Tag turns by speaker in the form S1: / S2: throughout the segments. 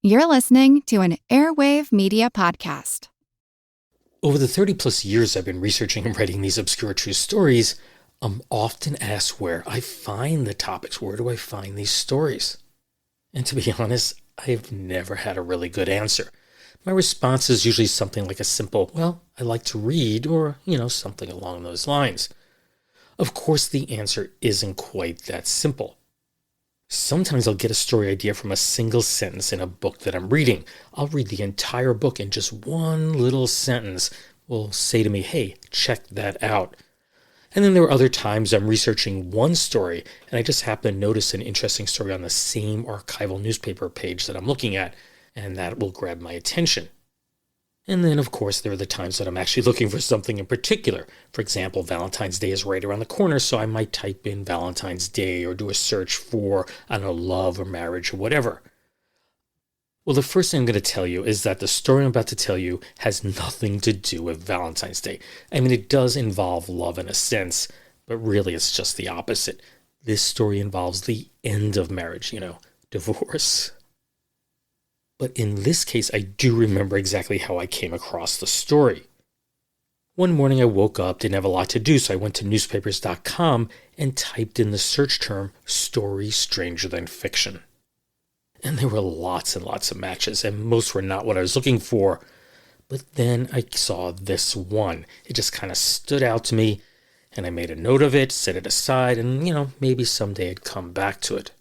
S1: You're listening to an Airwave Media Podcast.
S2: Over the 30 plus years I've been researching and writing these obscure true stories, I'm often asked where I find the topics. Where do I find these stories? And to be honest, I've never had a really good answer. My response is usually something like a simple, well, I like to read, or, something along those lines. Of course, the answer isn't quite that simple. Sometimes I'll get a story idea from a single sentence in a book that I'm reading. I'll read the entire book and just one little sentence will say to me, hey, check that out. And then there are other times I'm researching one story and I just happen to notice an interesting story on the same archival newspaper page that I'm looking at, and that will grab my attention. And then, of course, there are the times that I'm actually looking for something in particular. For example, Valentine's Day is right around the corner, so I might type in Valentine's Day or do a search for, love or marriage or whatever. Well, the first thing I'm going to tell you is that the story I'm about to tell you has nothing to do with Valentine's Day. I mean, it does involve love in a sense, but really it's just the opposite. This story involves the end of marriage, divorce. But in this case, I do remember exactly how I came across the story. One morning I woke up, didn't have a lot to do, so I went to newspapers.com and typed in the search term, story stranger than fiction. And there were lots and lots of matches, and most were not what I was looking for. But then I saw this one. It just kind of stood out to me, and I made a note of it, set it aside, and, maybe someday I'd come back to it.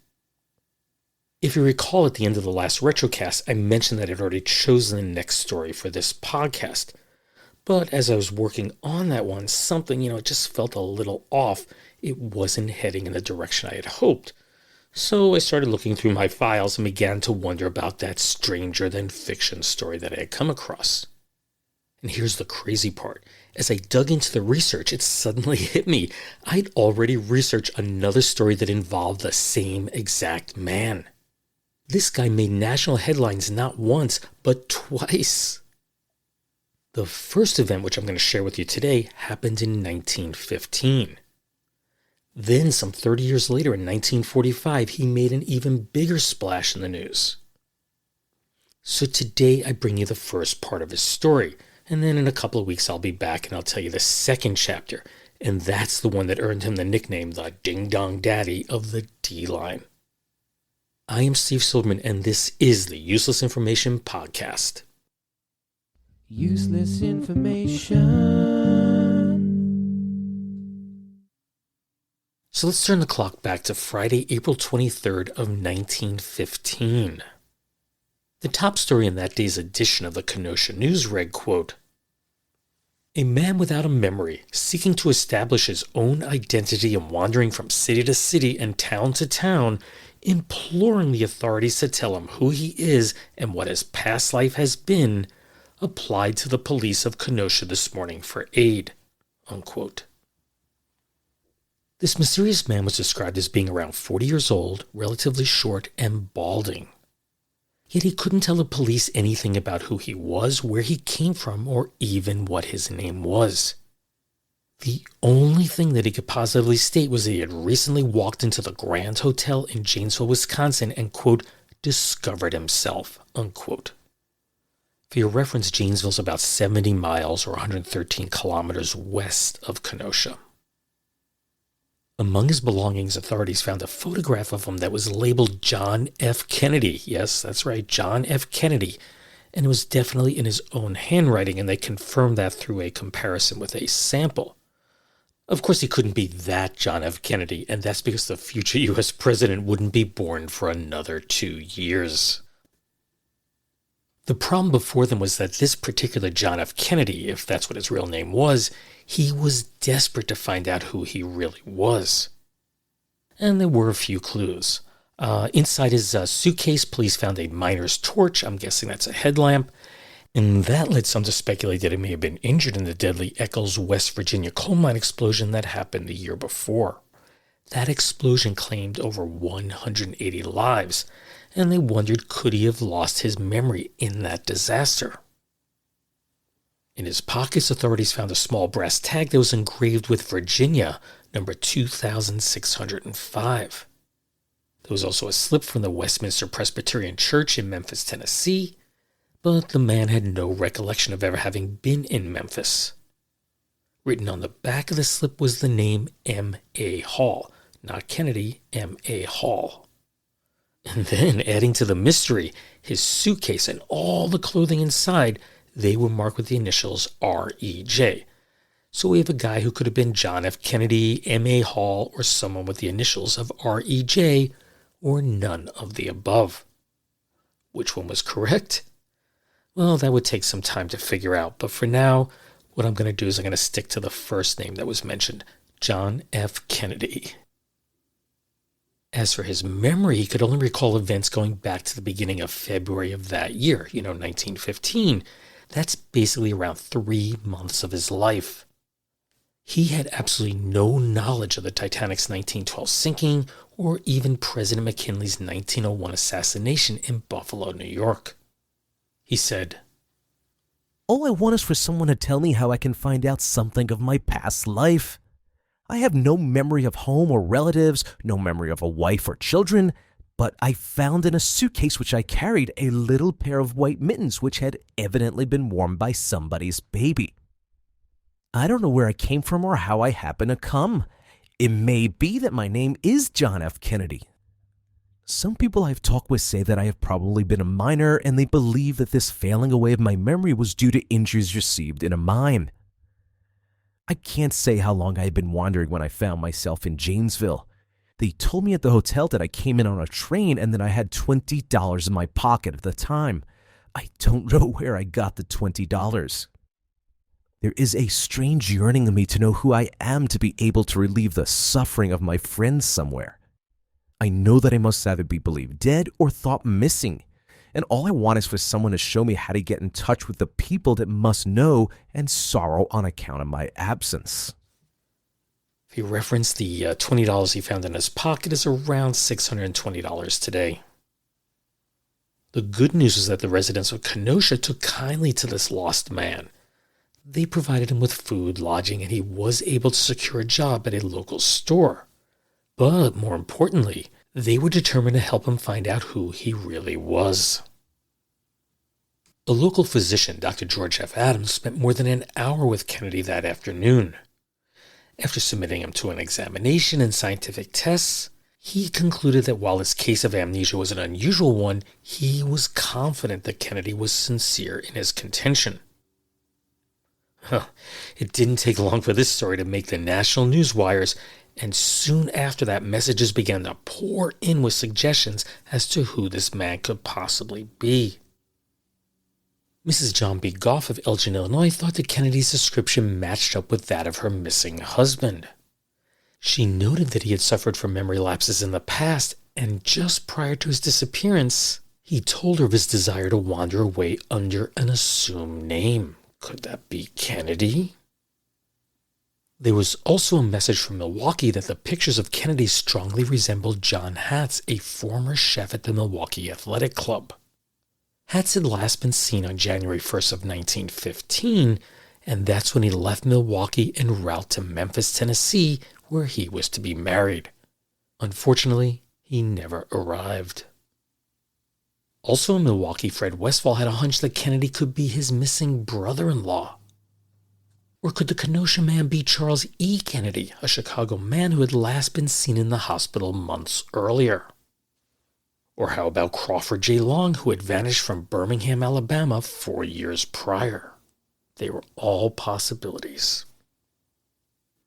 S2: If you recall at the end of the last Retrocast, I mentioned that I'd already chosen the next story for this podcast. But as I was working on that one, something, it just felt a little off. It wasn't heading in the direction I had hoped. So I started looking through my files and began to wonder about that stranger than fiction story that I had come across. And here's the crazy part. As I dug into the research, it suddenly hit me. I'd already researched another story that involved the same exact man. This guy made national headlines not once, but twice. The first event, which I'm going to share with you today, happened in 1915. Then, some 30 years later, in 1945, he made an even bigger splash in the news. So today, I bring you the first part of his story, and then in a couple of weeks, I'll be back and I'll tell you the second chapter, and that's the one that earned him the nickname, the Ding Dong Daddy of the D-Line. I am Steve Silverman, and this is the Useless Information Podcast.
S3: Useless information.
S2: So let's turn the clock back to Friday, April 23rd of 1915. The top story in that day's edition of the Kenosha News read, quote, "A man without a memory, seeking to establish his own identity and wandering from city to city and town to town, imploring the authorities to tell him who he is and what his past life has been, applied to the police of Kenosha this morning for aid," unquote. This mysterious man was described as being around 40 years old, relatively short, and balding. Yet he couldn't tell the police anything about who he was, where he came from, or even what his name was. The only thing that he could positively state was that he had recently walked into the Grand Hotel in Janesville, Wisconsin and, quote, discovered himself, unquote. For your reference, Janesville's about 70 miles or 113 kilometers west of Kenosha. Among his belongings, authorities found a photograph of him that was labeled John F. Kennedy. Yes, that's right, John F. Kennedy. And it was definitely in his own handwriting, and they confirmed that through a comparison with a sample. Of course, he couldn't be that John F. Kennedy, and that's because the future U.S. president wouldn't be born for another 2 years. The problem before them was that this particular John F. Kennedy, if that's what his real name was, he was desperate to find out who he really was. And there were a few clues. Inside his suitcase, police found a miner's torch. I'm guessing that's a headlamp. And that led some to speculate that he may have been injured in the deadly Eccles, West Virginia coal mine explosion that happened the year before. That explosion claimed over 180 lives, and they wondered, could he have lost his memory in that disaster? In his pockets, authorities found a small brass tag that was engraved with Virginia, number 2605. There was also a slip from the Westminster Presbyterian Church in Memphis, Tennessee, but the man had no recollection of ever having been in Memphis. Written on the back of the slip was the name M.A. Hall, not Kennedy, M.A. Hall. And then, adding to the mystery, his suitcase and all the clothing inside, they were marked with the initials R.E.J. So we have a guy who could have been John F. Kennedy, M.A. Hall, or someone with the initials of R.E.J., or none of the above. Which one was correct? Well, that would take some time to figure out, but for now, what I'm going to do is I'm going to stick to the first name that was mentioned, John F. Kennedy. As for his memory, he could only recall events going back to the beginning of February of that year, 1915. That's basically around 3 months of his life. He had absolutely no knowledge of the Titanic's 1912 sinking or even President McKinley's 1901 assassination in Buffalo, New York. He said,
S3: "All I want is for someone to tell me how I can find out something of my past life. I have no memory of home or relatives, no memory of a wife or children, but I found in a suitcase which I carried a little pair of white mittens which had evidently been worn by somebody's baby. I don't know where I came from or how I happened to come. It may be that my name is John F. Kennedy. Some people I've talked with say that I have probably been a miner, and they believe that this failing away of my memory was due to injuries received in a mine. I can't say how long I had been wandering when I found myself in Janesville. They told me at the hotel that I came in on a train and that I had $20 in my pocket at the time. I don't know where I got the $20. There is a strange yearning in me to know who I am, to be able to relieve the suffering of my friends somewhere. I know that I must either be believed dead or thought missing, and all I want is for someone to show me how to get in touch with the people that must know and sorrow on account of my absence."
S2: He referenced the $20 he found in his pocket is around $620 today. The good news is that the residents of Kenosha took kindly to this lost man. They provided him with food, lodging, and he was able to secure a job at a local store. But more importantly, they were determined to help him find out who he really was. A local physician, Dr. George F. Adams, spent more than an hour with Kennedy that afternoon. After submitting him to an examination and scientific tests, he concluded that while his case of amnesia was an unusual one, he was confident that Kennedy was sincere in his contention. It didn't take long for this story to make the national news wires, and soon after that, messages began to pour in with suggestions as to who this man could possibly be. Mrs. John B. Goff of Elgin, Illinois, thought that Kennedy's description matched up with that of her missing husband. She noted that he had suffered from memory lapses in the past, and just prior to his disappearance, he told her of his desire to wander away under an assumed name. Could that be Kennedy? There was also a message from Milwaukee that the pictures of Kennedy strongly resembled John Hatz, a former chef at the Milwaukee Athletic Club. Hatz had last been seen on January 1st of 1915, and that's when he left Milwaukee en route to Memphis, Tennessee, where he was to be married. Unfortunately, he never arrived. Also in Milwaukee, Fred Westphal had a hunch that Kennedy could be his missing brother-in-law. Or could the Kenosha man be Charles E. Kennedy, a Chicago man who had last been seen in the hospital months earlier? Or how about Crawford J. Long, who had vanished from Birmingham, Alabama 4 years prior? They were all possibilities.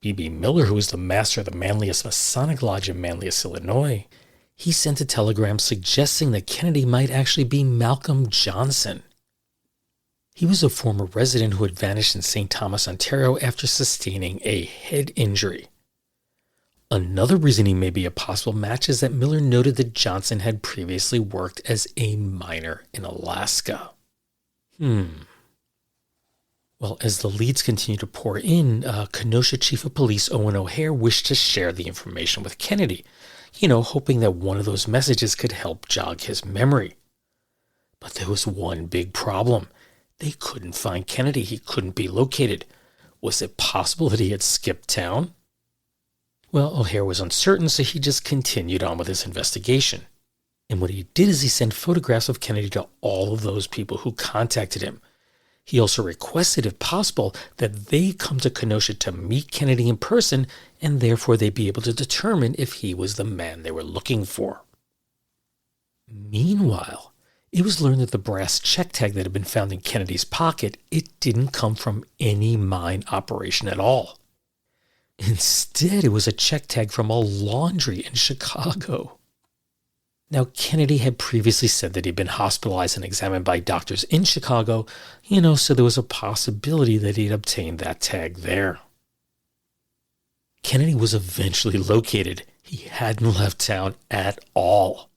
S2: B.B. Miller, who was the master of the Manlius Masonic Lodge in Manlius, Illinois, he sent a telegram suggesting that Kennedy might actually be Malcolm Johnson. He was a former resident who had vanished in St. Thomas, Ontario after sustaining a head injury. Another reason he may be a possible match is that Miller noted that Johnson had previously worked as a miner in Alaska. Well, as the leads continue to pour in, Kenosha Chief of Police Owen O'Hare wished to share the information with Kennedy, hoping that one of those messages could help jog his memory. But there was one big problem. They couldn't find Kennedy. He couldn't be located. Was it possible that he had skipped town? Well, O'Hare was uncertain, so he just continued on with his investigation. And what he did is he sent photographs of Kennedy to all of those people who contacted him. He also requested, if possible, that they come to Kenosha to meet Kennedy in person, and therefore they'd be able to determine if he was the man they were looking for. Meanwhile, it was learned that the brass check tag that had been found in Kennedy's pocket, it didn't come from any mine operation at all. Instead, it was a check tag from a laundry in Chicago. Now, Kennedy had previously said that he'd been hospitalized and examined by doctors in Chicago, so there was a possibility that he'd obtained that tag there. Kennedy was eventually located. He hadn't left town at all.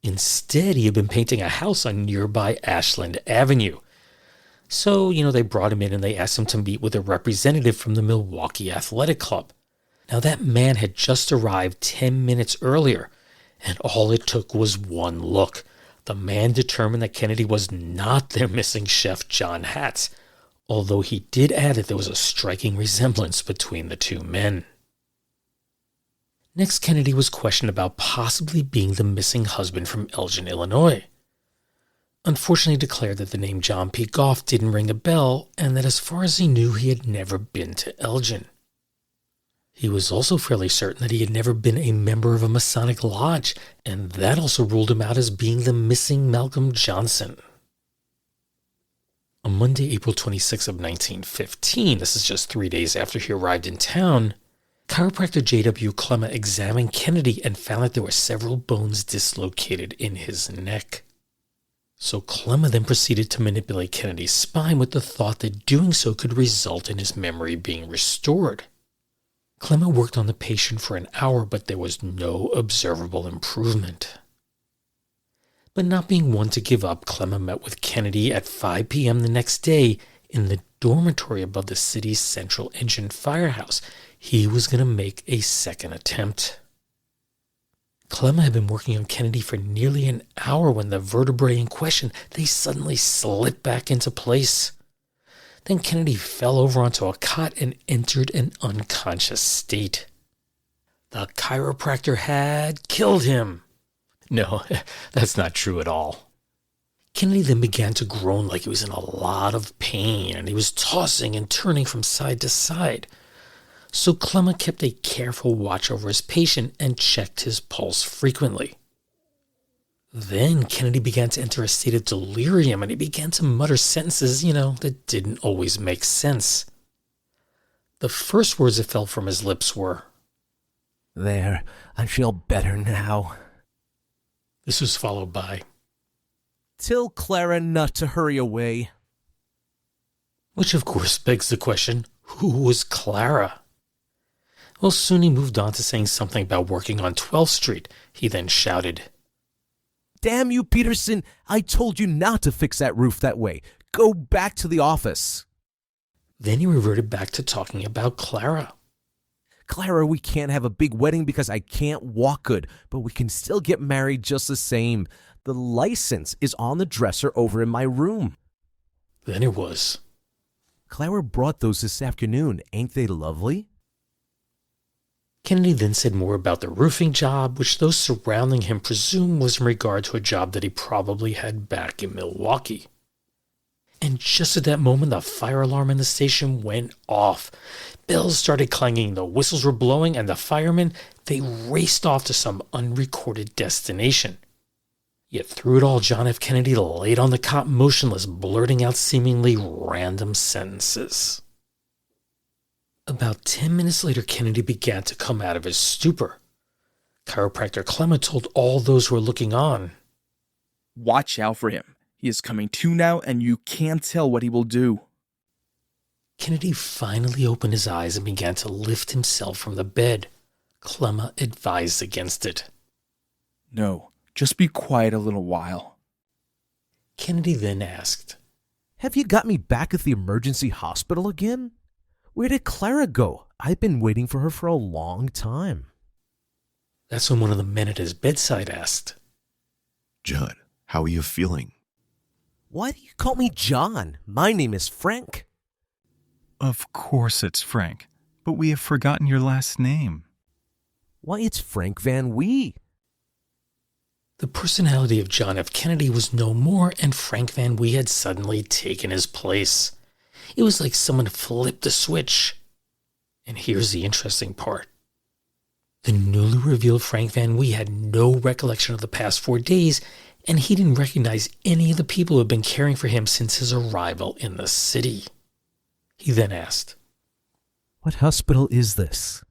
S2: Instead, he had been painting a house on nearby Ashland Avenue. So, they brought him in and they asked him to meet with a representative from the Milwaukee Athletic Club. Now, that man had just arrived 10 minutes earlier, and all it took was one look. The man determined that Kennedy was not their missing chef, John Hatz, although he did add that there was a striking resemblance between the two men. Next, Kennedy was questioned about possibly being the missing husband from Elgin, Illinois. Unfortunately, declared that the name John P. Goff didn't ring a bell, and that as far as he knew, he had never been to Elgin. He was also fairly certain that he had never been a member of a Masonic lodge, and that also ruled him out as being the missing Malcolm Johnson. On Monday, April 26 of 1915, this is just 3 days after he arrived in town, chiropractor J.W. Clemma examined Kennedy and found that there were several bones dislocated in his neck. So Clemma then proceeded to manipulate Kennedy's spine with the thought that doing so could result in his memory being restored. Clemma worked on the patient for an hour, but there was no observable improvement. But not being one to give up, Clemma met with Kennedy at 5 p.m. the next day in the dormitory above the city's central engine firehouse. He was going to make a second attempt. Clemma had been working on Kennedy for nearly an hour when the vertebrae in question, they suddenly slipped back into place. Then Kennedy fell over onto a cot and entered an unconscious state. The chiropractor had killed him. No, that's not true at all. Kennedy then began to groan like he was in a lot of pain, and he was tossing and turning from side to side. So Clemma kept a careful watch over his patient and checked his pulse frequently. Then Kennedy began to enter a state of delirium, and he began to mutter sentences, that didn't always make sense. The first words that fell from his lips were,
S3: "There, I feel better now."
S2: This was followed by,
S3: "Tell Clara not to hurry away."
S2: Which of course begs the question, who was Clara? Well, soon he moved on to saying something about working on 12th Street. He then shouted,
S3: "Damn you, Peterson! I told you not to fix that roof that way. Go back to the office."
S2: Then he reverted back to talking about Clara.
S3: "Clara, we can't have a big wedding because I can't walk good, but we can still get married just the same. The license is on the dresser over in my room."
S2: Then it was,
S3: "Clara brought those this afternoon. Ain't they lovely?"
S2: Kennedy then said more about the roofing job, which those surrounding him presumed was in regard to a job that he probably had back in Milwaukee. And just at that moment, the fire alarm in the station went off. Bells started clanging, the whistles were blowing, and the firemen, they raced off to some unrecorded destination. Yet through it all, John F. Kennedy laid on the cot motionless, blurting out seemingly random sentences. About 10 minutes later, Kennedy began to come out of his stupor. Chiropractor Clemma told all those who were looking on,
S4: "Watch out for him. He is coming to now, and you can't tell what he will do."
S2: Kennedy finally opened his eyes and began to lift himself from the bed. Clemma advised against it.
S4: "No, just be quiet a little while."
S2: Kennedy then asked,
S3: "Have you got me back at the emergency hospital again? Where did Clara go? I've been waiting for her for a long time."
S2: That's when one of the men at his bedside asked,
S5: "Judd, how are you feeling?"
S3: "Why do you call me John? My name is Frank."
S6: Of course it's Frank. But we have forgotten your last name.
S3: Why, it's Frank Van Wee.
S2: The personality of John F. Kennedy was no more, and Frank Van Wee had suddenly taken his place. It was like someone flipped a switch. And here's the interesting part. The newly revealed Frank Van Wee had no recollection of the past 4 days, and he didn't recognize any of the people who had been caring for him since his arrival in the city. He then asked,
S3: What hospital is this?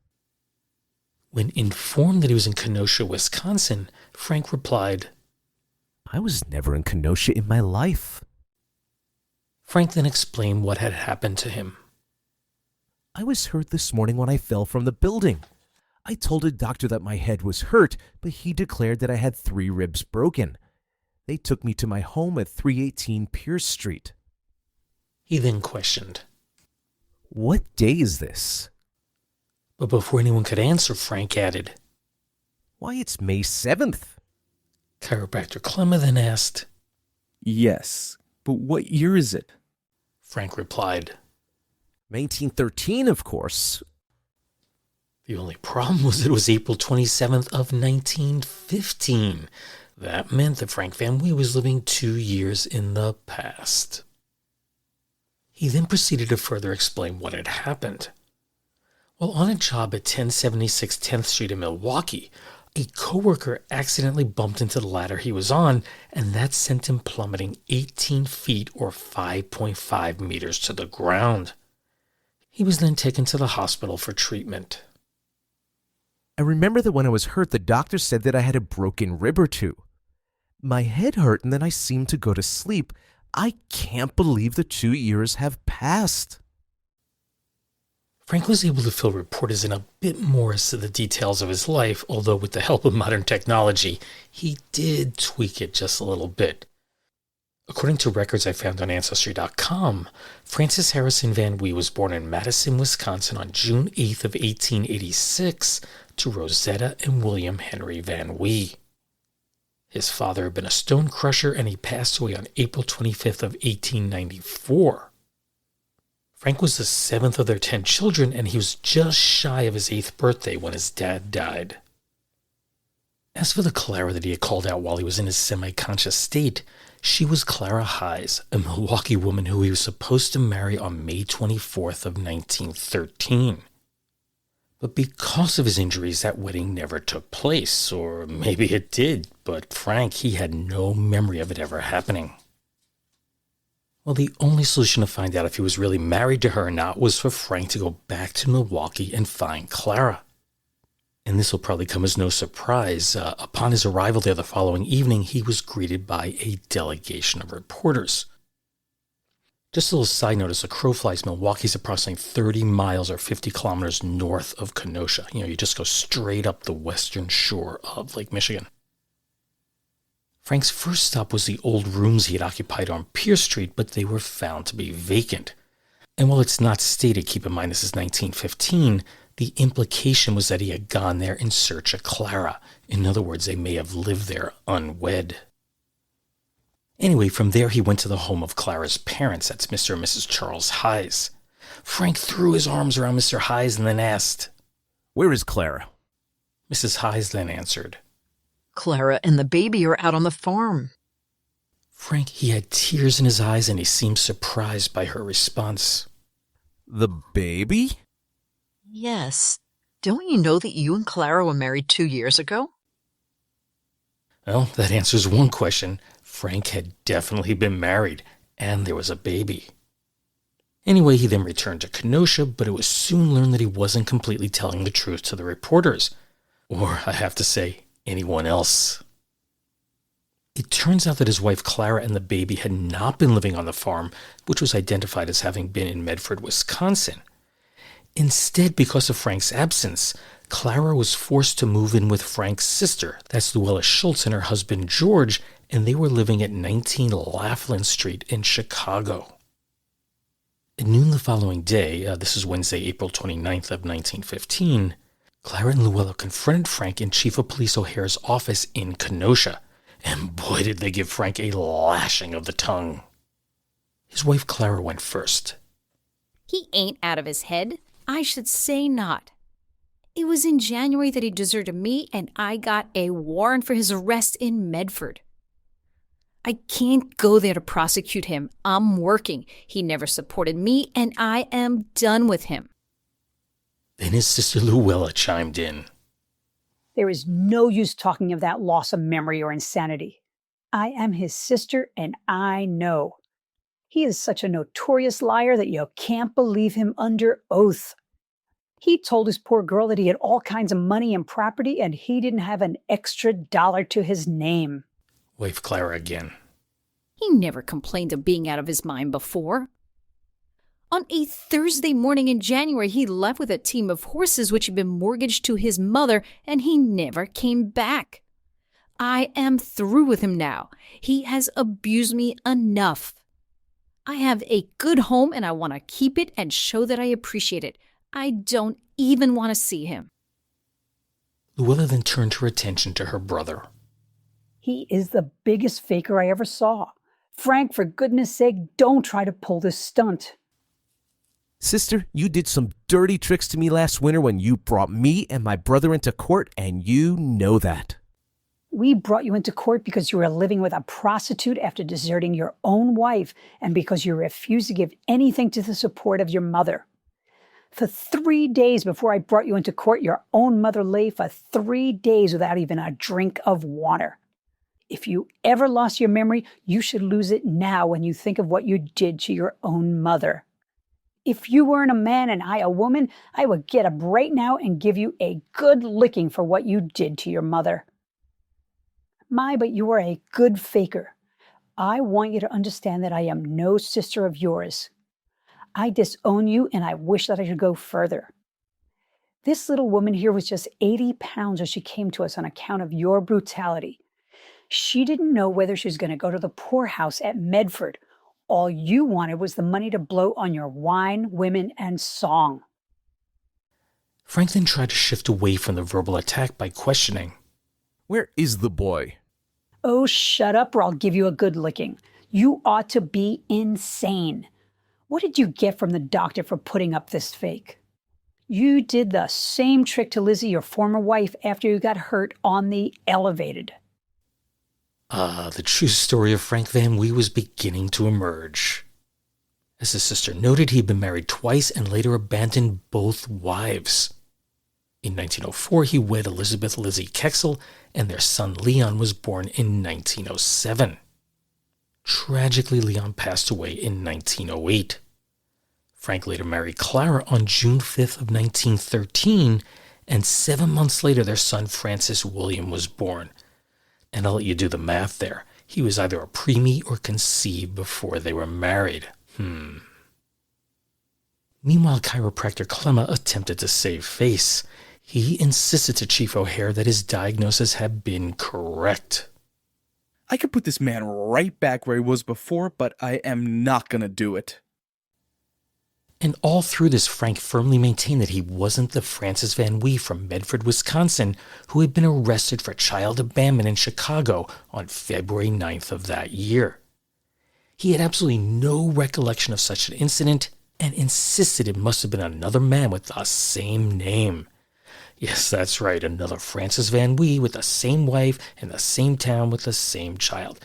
S2: When informed that he was in Kenosha, Wisconsin, Frank replied,
S3: I was never in Kenosha in my life.
S2: Frank then explained what had happened to him.
S3: I was hurt this morning when I fell from the building. I told a doctor that my head was hurt, but he declared that I had 3 ribs broken. They took me to my home at 318 Pierce Street.
S2: He then questioned,
S3: What day is this?
S2: But before anyone could answer, Frank added,
S3: Why, it's May 7th.
S2: Chiropractor Clemma then asked,
S4: Yes, but what year is it?
S2: Frank replied,
S3: 1913, of course.
S2: The only problem was it was April 27th of 1915. That meant that Frank Van Wee was living 2 years in the past. He then proceeded to further explain what had happened. While on a job at 1076 10th Street in Milwaukee, a coworker accidentally bumped into the ladder he was on, and that sent him plummeting 18 feet or 5.5 meters to the ground. He was then taken to the hospital for treatment.
S3: I remember that when I was hurt, the doctor said that I had a broken rib or 2. My head hurt and then I seemed to go to sleep. I can't believe the 2 years have passed.
S2: Frank was able to fill reporters in a bit more as to the details of his life, although with the help of modern technology, he did tweak it just a little bit. According to records I found on Ancestry.com, Francis Harrison Van Wee was born in Madison, Wisconsin on June 8th of 1886 to Rosetta and William Henry Van Wee. His father had been a stone crusher, and he passed away on April 25th of 1894. Frank was the 7th of their 10 children, and he was just shy of his 8th birthday when his dad died. As for the Clara that he had called out while he was in his semi-conscious state, she was Clara Hayes, a Milwaukee woman who he was supposed to marry on May 24th of 1913. But because of his injuries, that wedding never took place, or maybe it did, but Frank, he had no memory of it ever happening. Well, the only solution to find out if he was really married to her or not was for Frank to go back to Milwaukee and find Clara. And this will probably come as no surprise. Upon his arrival there the following evening, he was greeted by a delegation of reporters. Just a little side note, as the crow flies, Milwaukee's approximately 30 miles or 50 kilometers north of Kenosha. You just go straight up the western shore of Lake Michigan. Frank's first stop was the old rooms he had occupied on Pierce Street, but they were found to be vacant. And while it's not stated, keep in mind this is 1915, the implication was that he had gone there in search of Clara. In other words, they may have lived there unwed. Anyway, from there he went to the home of Clara's parents. That's Mr. and Mrs. Charles Hayes. Frank threw his arms around Mr. Hayes and then asked,
S3: Where is Clara?
S2: Mrs. Hayes then answered,
S7: Clara and the baby are out on the farm.
S2: Frank, he had tears in his eyes and he seemed surprised by her response.
S3: The baby?
S7: Yes. Don't you know that you and Clara were married 2 years ago?
S2: Well, that answers one question. Frank had definitely been married, and there was a baby. Anyway, he then returned to Kenosha, but it was soon learned that he wasn't completely telling the truth to the reporters. Or, I have to say, anyone else. It turns out that his wife Clara and the baby had not been living on the farm, which was identified as having been in Medford, Wisconsin. Instead, because of Frank's absence, Clara was forced to move in with Frank's sister, that's Luella Schultz, and her husband George, and they were living at 19 Laughlin Street in Chicago. At noon the following day, this is Wednesday, April 29th of 1915, Clara and Luella confronted Frank in Chief of Police O'Hare's office in Kenosha, and boy did they give Frank a lashing of the tongue. His wife Clara went first.
S8: He ain't out of his head. I should say not. It was in January that he deserted me, and I got a warrant for his arrest in Medford. I can't go there to prosecute him. I'm working. He never supported me, and I am done with him.
S2: Then his sister Luella chimed in.
S9: There is no use talking of that loss of memory or insanity. I am his sister, and I know. He is such a notorious liar that you can't believe him under oath. He told his poor girl that he had all kinds of money and property, and he didn't have an extra dollar to his name.
S2: Wife Clara again.
S8: He never complained of being out of his mind before. On a Thursday morning in January, he left with a team of horses which had been mortgaged to his mother, and he never came back. I am through with him now. He has abused me enough. I have a good home, and I want to keep it and show that I appreciate it. I don't even want to see him.
S2: Luella then turned her attention to her brother.
S9: He is the biggest faker I ever saw. Frank, for goodness sake, don't try to pull this stunt.
S3: Sister, you did some dirty tricks to me last winter when you brought me and my brother into court, and you know that.
S9: We brought you into court because you were living with a prostitute after deserting your own wife and because you refused to give anything to the support of your mother. For 3 days before I brought you into court, your own mother lay for 3 days without even a drink of water. If you ever lost your memory, you should lose it now when you think of what you did to your own mother. If you weren't a man and I a woman, I would get up right now and give you a good licking for what you did to your mother. But you are a good faker. I want you to understand that I am no sister of yours. I disown you, and I wish that I could go further. This little woman here was just 80 pounds when she came to us on account of your brutality. She didn't know whether she was going to go to the poorhouse at Medford. All you wanted was the money to blow on your wine, women, and song.
S2: Franklin tried to shift away from the verbal attack by questioning.
S3: Where is the boy?
S9: Oh, shut up or I'll give you a good licking. You ought to be insane. What did you get from the doctor for putting up this fake? You did the same trick to Lizzie, your former wife, after you got hurt on the elevated.
S2: The true story of Frank Van Wee was beginning to emerge. As his sister noted, he had been married twice and later abandoned both wives. In 1904, he wed Elizabeth Lizzie Kexel, and their son Leon was born in 1907. Tragically, Leon passed away in 1908. Frank later married Clara on June 5th of 1913, and 7 months later their son Francis William was born. And I'll let you do the math there. He was either a preemie or conceived before they were married. Meanwhile, chiropractor Clemma attempted to save face. He insisted to Chief O'Hare that his diagnosis had been correct.
S4: I could put this man right back where he was before, but I am not going to do it.
S2: And all through this, Frank firmly maintained that he wasn't the Francis Van Wee from Medford, Wisconsin, who had been arrested for child abandonment in Chicago on February 9th of that year. He had absolutely no recollection of such an incident and insisted it must have been another man with the same name. Yes, that's right, another Francis Van Wee with the same wife in the same town with the same child.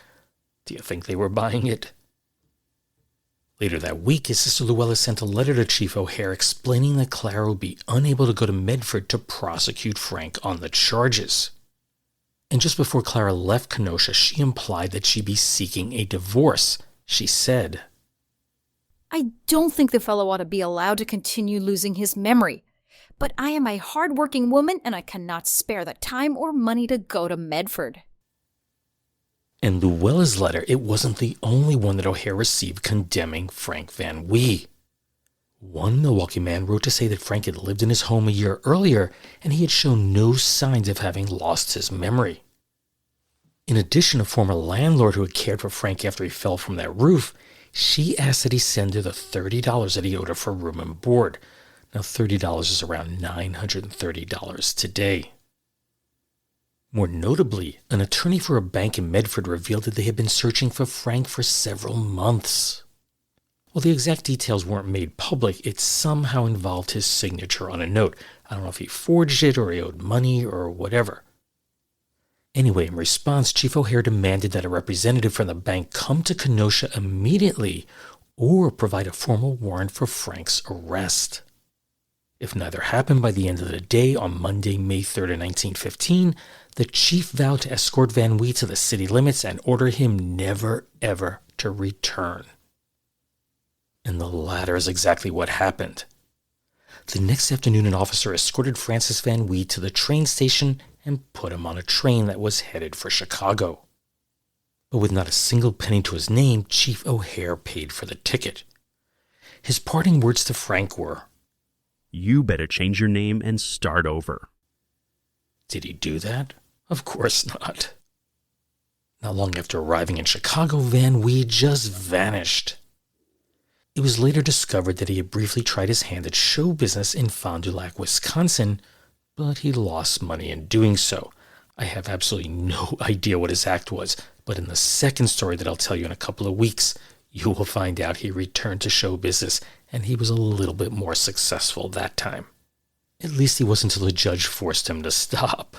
S2: Do you think they were buying it? Later that week, his sister Luella sent a letter to Chief O'Hare explaining that Clara would be unable to go to Medford to prosecute Frank on the charges. And just before Clara left Kenosha, she implied that she'd be seeking a divorce. She said,
S8: I don't think the fellow ought to be allowed to continue losing his memory. But I am a hard-working woman, and I cannot spare the time or money to go to Medford.
S2: In Luella's letter, it wasn't the only one that O'Hare received condemning Frank Van Wee. One Milwaukee man wrote to say that Frank had lived in his home a year earlier, and he had shown no signs of having lost his memory. In addition, a former landlord who had cared for Frank after he fell from that roof, she asked that he send her the $30 that he owed her for room and board. Now, $30 is around $930 today. More notably, an attorney for a bank in Medford revealed that they had been searching for Frank for several months. While the exact details weren't made public, it somehow involved his signature on a note. I don't know if he forged it or he owed money or whatever. Anyway, in response, Chief O'Hare demanded that a representative from the bank come to Kenosha immediately or provide a formal warrant for Frank's arrest. If neither happened by the end of the day on Monday, May 3rd, 1915, the chief vowed to escort Van Wee to the city limits and order him never, ever to return. And the latter is exactly what happened. The next afternoon, an officer escorted Francis Van Wee to the train station and put him on a train that was headed for Chicago. But with not a single penny to his name, Chief O'Hare paid for the ticket. His parting words to Frank were,
S10: "You better change your name and start over."
S2: Did he do that? Of course not. Not long after arriving in Chicago, Van Wee just vanished. It was later discovered that he had briefly tried his hand at show business in Fond du Lac, Wisconsin, but he lost money in doing so. I have absolutely no idea what his act was, but in the second story that I'll tell you in a couple of weeks, you will find out he returned to show business, and he was a little bit more successful that time. At least he wasn't until the judge forced him to stop.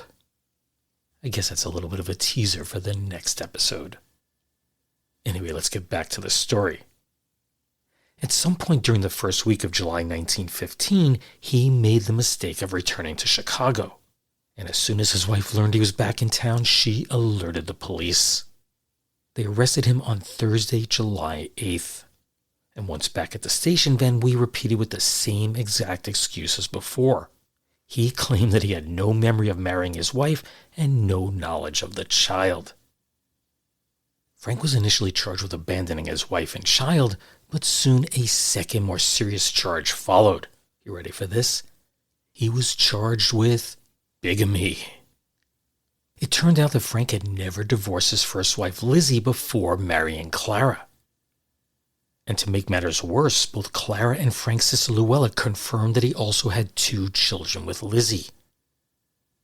S2: I guess that's a little bit of a teaser for the next episode. Anyway, let's get back to the story. At some point during the first week of July 1915, he made the mistake of returning to Chicago. And as soon as his wife learned he was back in town, she alerted the police. They arrested him on Thursday, July 8th. And once back at the station, Van Wee repeated with the same exact excuse as before. He claimed that he had no memory of marrying his wife and no knowledge of the child. Frank was initially charged with abandoning his wife and child, but soon a second, more serious charge followed. You ready for this? He was charged with bigamy. It turned out that Frank had never divorced his first wife, Lizzie, before marrying Clara. And to make matters worse, both Clara and Frank's sister Luella confirmed that he also had 2 children with Lizzie.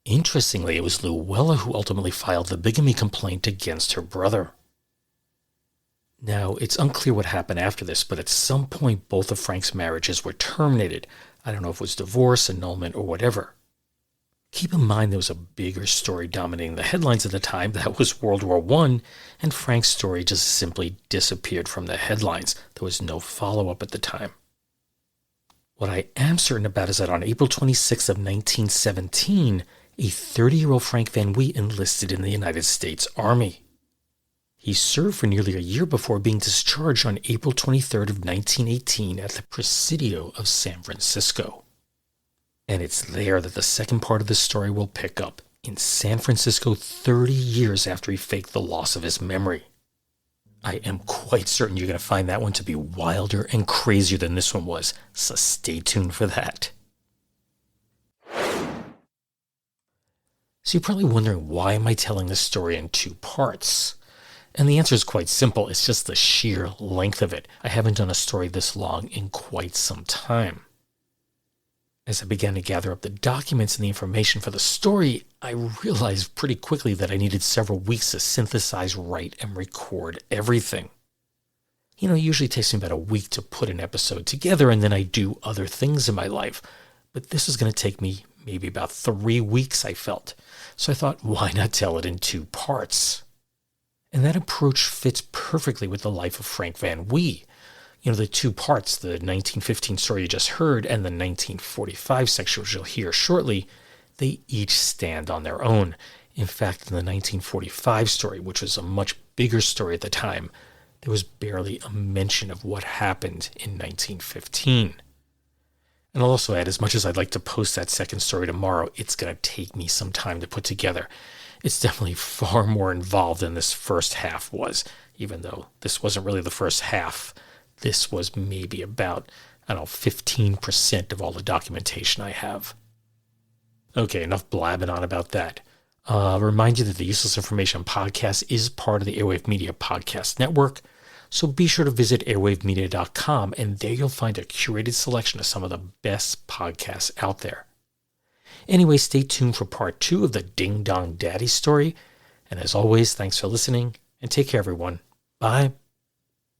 S2: Interestingly, it was Luella who ultimately filed the bigamy complaint against her brother. Now, it's unclear what happened after this, but at some point both of Frank's marriages were terminated. I don't know if it was divorce, annulment, or whatever. Keep in mind there was a bigger story dominating the headlines at the time. That was World War I, and Frank's story just simply disappeared from the headlines. There was no follow-up at the time. What I am certain about is that on April 26th of 1917, a 30-year-old Frank Van Wee enlisted in the United States Army. He served for nearly a year before being discharged on April 23rd of 1918 at the Presidio of San Francisco. And it's there that the second part of the story will pick up, in San Francisco 30 years after he faked the loss of his memory. I am quite certain you're going to find that one to be wilder and crazier than this one was, so stay tuned for that. So you're probably wondering, why am I telling this story in 2 parts? And the answer is quite simple. It's just the sheer length of it. I haven't done a story this long in quite some time. As I began to gather up the documents and the information for the story, I realized pretty quickly that I needed several weeks to synthesize, write, and record everything. It usually takes me about a week to put an episode together, and then I do other things in my life. But this is going to take me maybe about 3 weeks, I felt. So I thought, why not tell it in 2 parts? And that approach fits perfectly with the life of Frank Van Wee. The 2 parts, the 1915 story you just heard and the 1945 section, which you'll hear shortly, they each stand on their own. In fact, in the 1945 story, which was a much bigger story at the time, there was barely a mention of what happened in 1915. And I'll also add, as much as I'd like to post that second story tomorrow, it's going to take me some time to put together. It's definitely far more involved than this first half was, even though this wasn't really the first half. This was maybe about, 15% of all the documentation I have. Okay, enough blabbing on about that. Remind you that the Useless Information Podcast is part of the Airwave Media Podcast Network, so be sure to visit airwavemedia.com, and there you'll find a curated selection of some of the best podcasts out there. Anyway, stay tuned for part 2 of the Ding Dong Daddy story, and as always, thanks for listening, and take care, everyone. Bye.